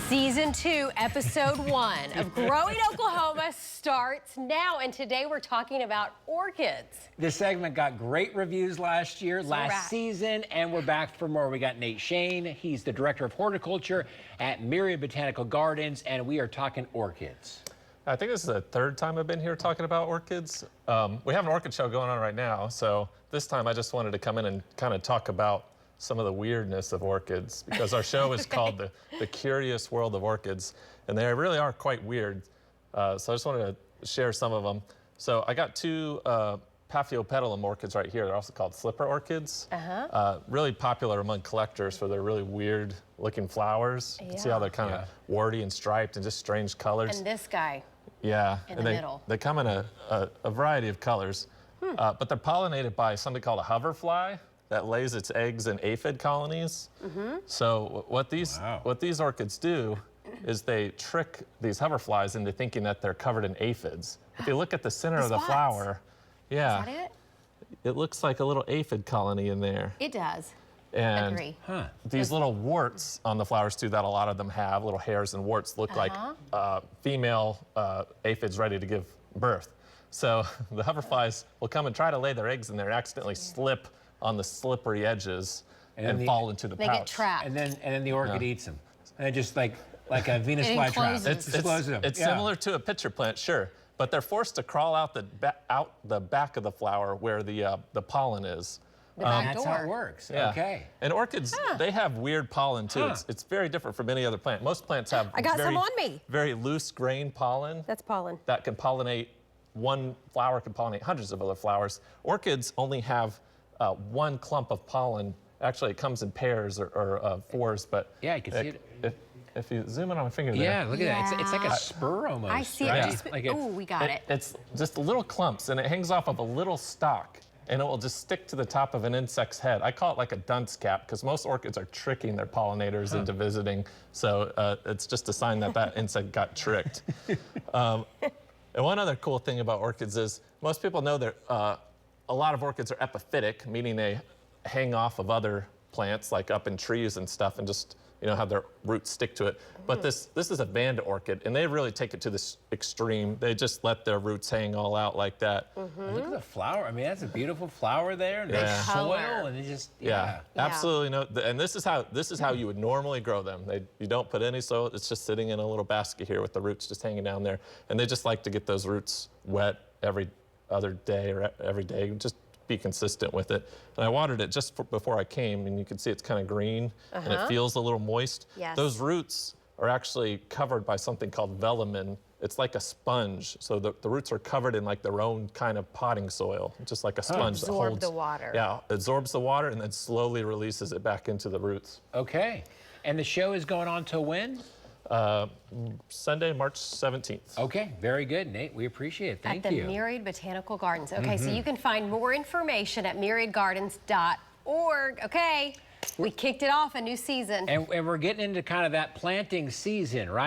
Season 2, Episode 1 of Growing Oklahoma starts now, and today we're talking about orchids. This segment got great reviews last year, last season, and we're back for more. We got Nate Shane. He's the Director of Horticulture at Myriad Botanical Gardens, and we are talking orchids. I think this is the third time I've been here talking about orchids. We have an orchid show going on right now, so this time I just wanted to come in and kind of talk about some of the weirdness of orchids, because our show is called the Curious World of Orchids, and they really are quite weird. So I just wanted to share some of them. So I got two Paphiopedilum orchids right here. They're also called slipper orchids. Really popular among collectors for their really weird looking flowers. You can see how they're kind of warty and striped and just strange colors. And this guy in the middle. They come in a variety of colors, but they're pollinated by something called a hoverfly that lays its eggs in aphid colonies. So what these orchids do is they trick these hoverflies into thinking that they're covered in aphids. If you look at the center of the flower, is that it looks like a little aphid colony in there. It does. And agree. These little warts on the flowers too, that a lot of them have, little hairs and warts, look like female aphids ready to give birth. So the hoverflies will come and try to lay their eggs in there and accidentally slip on the slippery edges and fall into the pouch. They get trapped. And then the orchid eats them. And just like a Venus flytrap. It's similar to a pitcher plant, sure, but they're forced to crawl out the back of the flower where the pollen is. That's how it works. Okay. And orchids, they have weird pollen too. It's very different from any other plant. Most plants have very loose grain pollen. That's pollen. That can pollinate, one flower can pollinate hundreds of other flowers. Orchids only have one clump of pollen. Actually, it comes in pairs or fours, but yeah, you can see it. If you zoom in on my finger there. Yeah, look at that. It's like a spur almost. I see it. Oh, we got it. It's just little clumps, and it hangs off of a little stalk, and it will just stick to the top of an insect's head. I call it like a dunce cap, because most orchids are tricking their pollinators into visiting. So it's just a sign that that insect got tricked. And one other cool thing about orchids is most people know that a lot of orchids are epiphytic, meaning they hang off of other plants, like up in trees and stuff, and just have their roots stick to it. But this is a Vanda orchid, and they really take it to this extreme. They just let their roots hang all out like that. Look at the flower. I mean, that's a beautiful flower there. Nice soil, and it just absolutely no. And this is how you would normally grow them. You don't put any soil. It's just sitting in a little basket here with the roots just hanging down there. And they just like to get those roots wet every other day or every day. Just be consistent with it. And I watered it just before I came, and you can see it's kind of green and it feels a little moist. Those roots are actually covered by something called velamin. It's like a sponge. So the roots are covered in like their own kind of potting soil, just like a sponge that holds the water. Yeah, absorbs the water and then slowly releases it back into the roots. Okay. And the show is going on till when? Sunday, March 17th. Okay, very good, Nate. We appreciate it. Thank you. At the Myriad Botanical Gardens. Okay, so you can find more information at myriadgardens.org. Okay, we kicked it off, a new season. And we're getting into kind of that planting season, right?